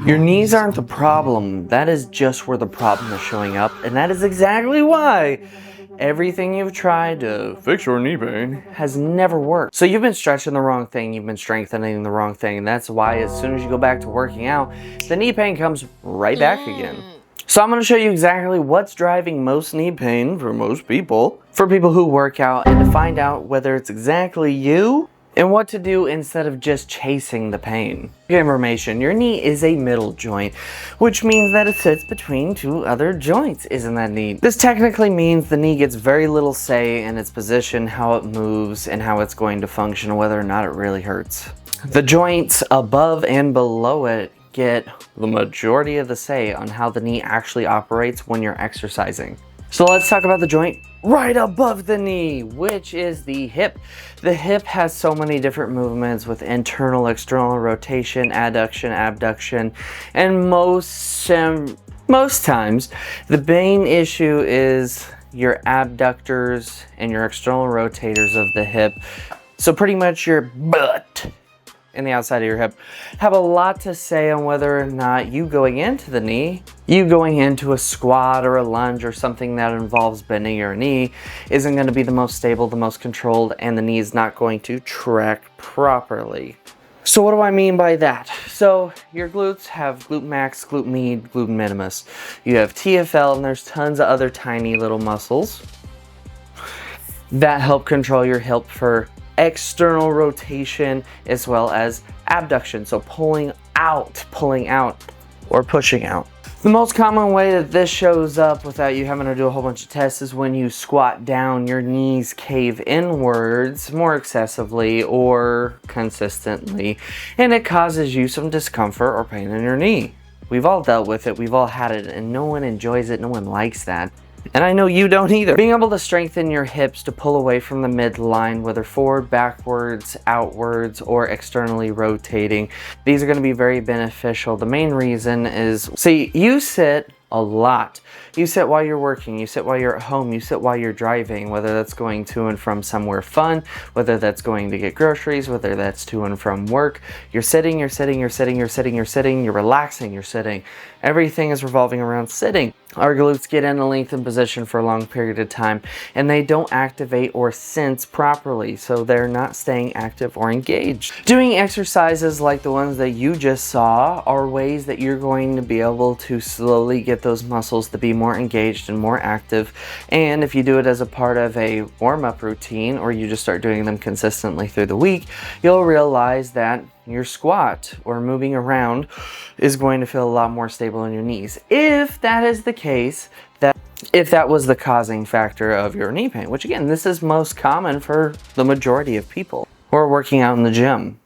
Your knees aren't the problem. That is just where the problem is showing up, and that is exactly why everything you've tried to fix your knee pain has never worked. So you've been stretching the wrong thing, you've been strengthening the wrong thing, and that's why as soon as you go back to working out, the knee pain comes right back again. So I'm going to show you exactly what's driving most knee pain for most people, for people who work out, and to find out whether it's exactly you and what to do instead of just chasing the pain. Information, your knee is a middle joint, which means that it sits between two other joints. Isn't that neat? This technically means the knee gets very little say in its position, how it moves, and how it's going to function, whether or not it really hurts. The joints above and below it get the majority of the say on how the knee actually operates when you're exercising. So let's talk about the joint right above the knee, which is the hip. The hip has so many different movements with internal, external rotation, adduction, abduction, and most times the main issue is your abductors and your external rotators of the hip. So pretty much your butt and the outside of your hip have a lot to say on whether or not you going into the knee, you going into a squat or a lunge or something that involves bending your knee isn't going to be the most stable, the most controlled, and the knee is not going to track properly. So what do I mean by that? So your glutes have glute max, glute med, glute minimus. You have TFL, and there's tons of other tiny little muscles that help control your hip for external rotation as well as abduction, so pulling out, or pushing out. The most common way that this shows up without you having to do a whole bunch of tests is when you squat down, your knees cave inwards more excessively or consistently, and it causes you some discomfort or pain in your knee. We've all dealt with it, we've all had it, and no one enjoys it, no one likes that. And I know you don't either. Being able to strengthen your hips to pull away from the midline, whether forward, backwards, outwards, or externally rotating, these are going to be very beneficial. The main reason is, see, you sit a lot. You sit while you're working, you sit while you're at home, you sit while you're driving, whether that's going to and from somewhere fun, whether that's going to get groceries, whether that's to and from work. You're sitting, you're sitting, you're sitting, you're sitting, you're sitting, you're relaxing, you're sitting. Everything is revolving around sitting. Our glutes get in a lengthened position for a long period of time, and they don't activate or sense properly, so they're not staying active or engaged. Doing exercises like the ones that you just saw are ways that you're going to be able to slowly get those muscles to be more engaged and more active. And if you do it as a part of a warm-up routine, or you just start doing them consistently through the week, you'll realize that your squat or moving around is going to feel a lot more stable in your knees. If that is the case, if that was the causing factor of your knee pain, which again, this is most common for the majority of people who are working out in the gym.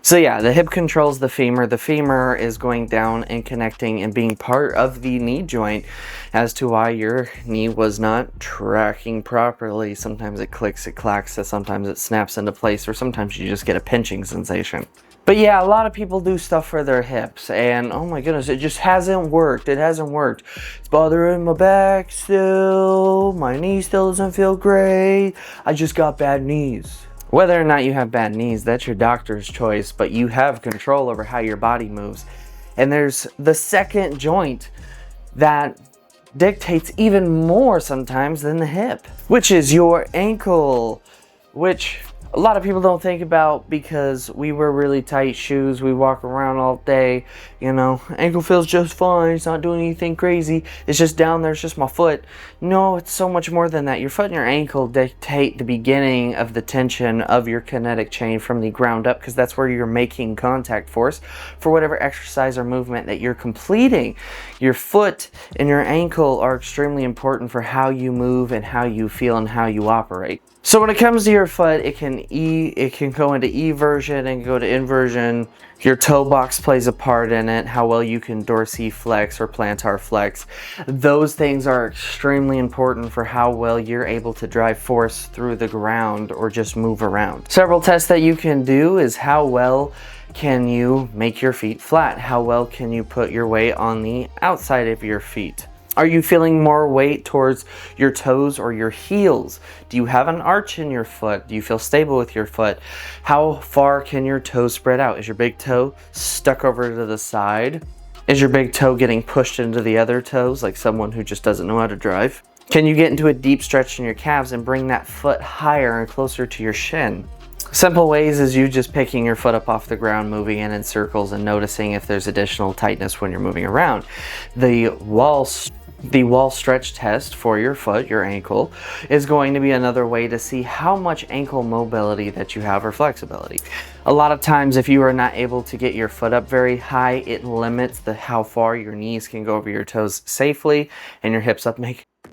So yeah, the hip controls the femur. The femur is going down and connecting and being part of the knee joint as to why your knee was not tracking properly. Sometimes it clicks, it clacks, sometimes it snaps into place, or sometimes you just get a pinching sensation. But yeah, a lot of people do stuff for their hips, and oh my goodness, it just hasn't worked. It hasn't worked. It's bothering my back still. My knee still doesn't feel great. I just got bad knees. Whether or not you have bad knees, that's your doctor's choice, but you have control over how your body moves. And there's the second joint that dictates even more sometimes than the hip, which is your ankle, which a lot of people don't think about because we wear really tight shoes, we walk around all day, you know, ankle feels just fine, it's not doing anything crazy, it's just down there, it's just my foot. No, it's so much more than that. Your foot and your ankle dictate the beginning of the tension of your kinetic chain from the ground up, because that's where you're making contact force for whatever exercise or movement that you're completing. Your foot and your ankle are extremely important for how you move and how you feel and how you operate. So when it comes to your foot, it can go into eversion and go to inversion. Your toe box plays a part in it, how well you can dorsiflex or plantar flex. Those things are extremely important for how well you're able to drive force through the ground or just move around. Several tests that you can do is how well can you make your feet flat? How well can you put your weight on the outside of your feet? Are you feeling more weight towards your toes or your heels? Do you have an arch in your foot? Do you feel stable with your foot? How far can your toes spread out? Is your big toe stuck over to the side? Is your big toe getting pushed into the other toes like someone who just doesn't know how to drive? Can you get into a deep stretch in your calves and bring that foot higher and closer to your shin? Simple ways is you just picking your foot up off the ground, moving in circles, and noticing if there's additional tightness when you're moving around. The wall stretch test for your foot, your ankle, is going to be another way to see how much ankle mobility that you have or flexibility. A lot of times if you are not able to get your foot up very high, it limits how far your knees can go over your toes safely, and your hips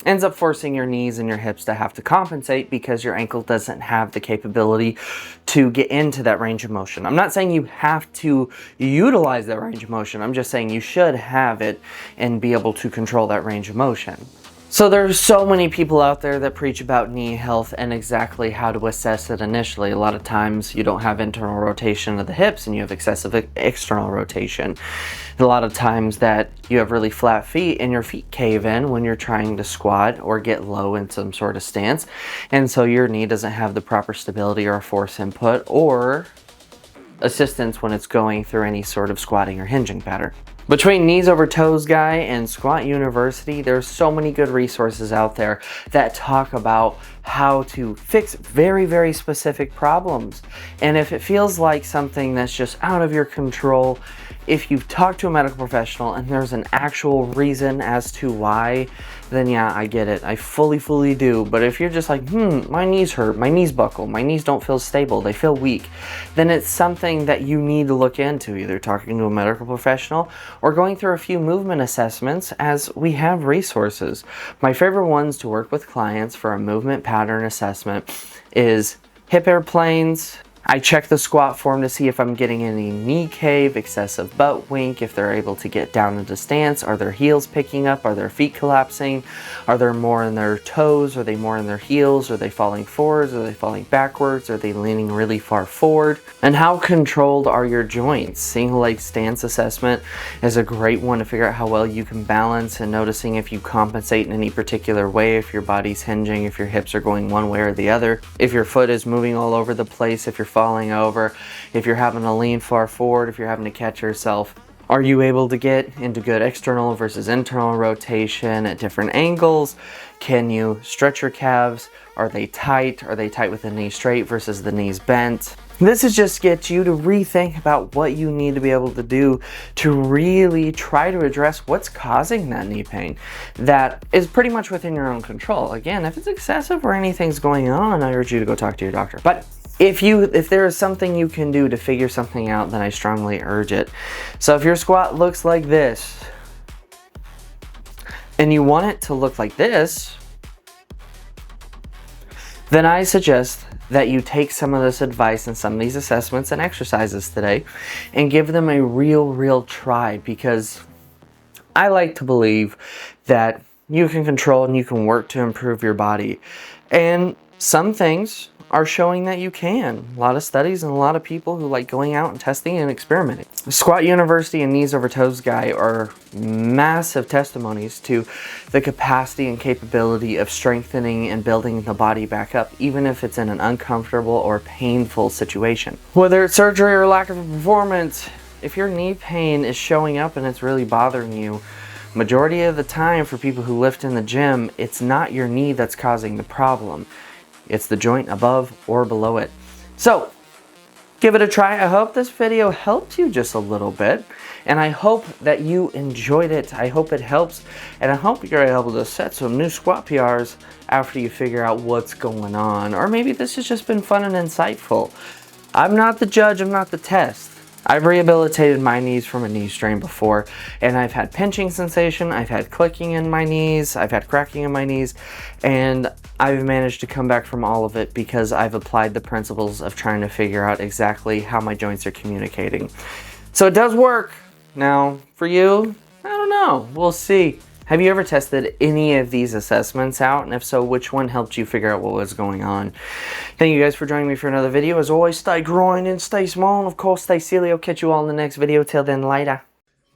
ends up forcing your knees and your hips to have to compensate because your ankle doesn't have the capability to get into that range of motion. I'm not saying you have to utilize that range of motion. I'm just saying you should have it and be able to control that range of motion. So there's so many people out there that preach about knee health and exactly how to assess it initially. A lot of times you don't have internal rotation of the hips and you have excessive external rotation. A lot of times that you have really flat feet and your feet cave in when you're trying to squat or get low in some sort of stance. And so your knee doesn't have the proper stability or force input or assistance when it's going through any sort of squatting or hinging pattern. Between Knees Over Toes Guy and Squat University, there's so many good resources out there that talk about how to fix very, very specific problems. And if it feels like something that's just out of your control, if you've talked to a medical professional and there's an actual reason as to why, then yeah, I get it. I fully do. But if you're just like, my knees hurt, my knees buckle, my knees don't feel stable, they feel weak, then it's something that you need to look into, either talking to a medical professional or going through a few movement assessments, as we have resources. My favorite ones to work with clients for a movement pattern assessment is hip airplanes. I check the squat form to see if I'm getting any knee cave, excessive butt wink, if they're able to get down into stance. Are their heels picking up? Are their feet collapsing? Are they more in their toes? Are they more in their heels? Are they falling forwards? Are they falling backwards? Are they leaning really far forward? And how controlled are your joints? Single leg stance assessment is a great one to figure out how well you can balance, and noticing if you compensate in any particular way, if your body's hinging, if your hips are going one way or the other, if your foot is moving all over the place, if you're falling over, if you're having to lean far forward, if you're having to catch yourself. Are you able to get into good external versus internal rotation at different angles? Can you stretch your calves? Are they tight? Are they tight with the knee straight versus the knees bent? This is just get you to rethink about what you need to be able to do to really try to address what's causing that knee pain. That is pretty much within your own control. Again, if it's excessive or anything's going on, I urge you to go talk to your doctor. But if there is something you can do to figure something out, then I strongly urge it. So if your squat looks like this, and you want it to look like this, then I suggest that you take some of this advice and some of these assessments and exercises today and give them a real try, because I like to believe that you can control and you can work to improve your body. And some things are showing that you can. A lot of studies and a lot of people who like going out and testing and experimenting. Squat University and Knees Over Toes Guy are massive testimonies to the capacity and capability of strengthening and building the body back up, even if it's in an uncomfortable or painful situation. Whether it's surgery or lack of performance, if your knee pain is showing up and it's really bothering you, majority of the time for people who lift in the gym, it's not your knee that's causing the problem. It's the joint above or below it. So give it a try. I hope this video helped you just a little bit, and I hope that you enjoyed it. I hope it helps, and I hope you're able to set some new squat PRs after you figure out what's going on. Or maybe this has just been fun and insightful. I'm not the judge, I'm not the test. I've rehabilitated my knees from a knee strain before, and I've had pinching sensation, I've had clicking in my knees, I've had cracking in my knees, and I've managed to come back from all of it because I've applied the principles of trying to figure out exactly how my joints are communicating. So it does work. Now, for you, I don't know. We'll see. Have you ever tested any of these assessments out? And if so, which one helped you figure out what was going on? Thank you guys for joining me for another video. As always, stay growing and stay small. And of course, stay silly. I'll catch you all in the next video. Till then, later.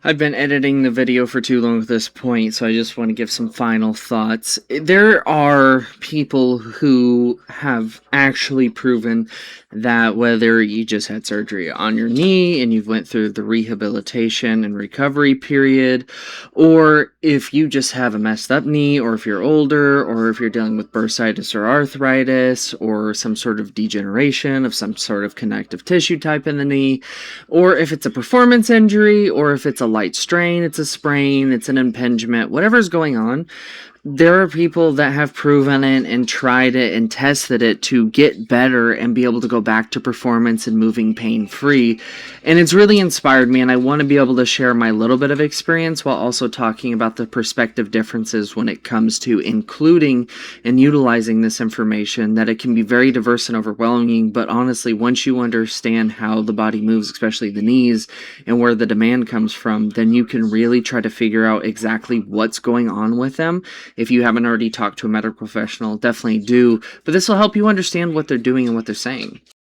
I've been editing the video for too long at this point, so I just want to give some final thoughts. There are people who have actually proven that whether you just had surgery on your knee and you've went through the rehabilitation and recovery period, or if you just have a messed up knee, or if you're older, or if you're dealing with bursitis or arthritis, or some sort of degeneration of some sort of connective tissue type in the knee, or if it's a performance injury, or if it's a light strain, it's a sprain, it's an impingement, whatever's going on, there are people that have proven it and tried it and tested it to get better and be able to go back to performance and moving pain-free. And it's really inspired me, and I want to be able to share my little bit of experience while also talking about the perspective differences when it comes to including and utilizing this information, that it can be very diverse and overwhelming, but honestly, once you understand how the body moves, especially the knees, and where the demand comes from, then you can really try to figure out exactly what's going on with them. If you haven't already talked to a medical professional, definitely do. But this will help you understand what they're doing and what they're saying.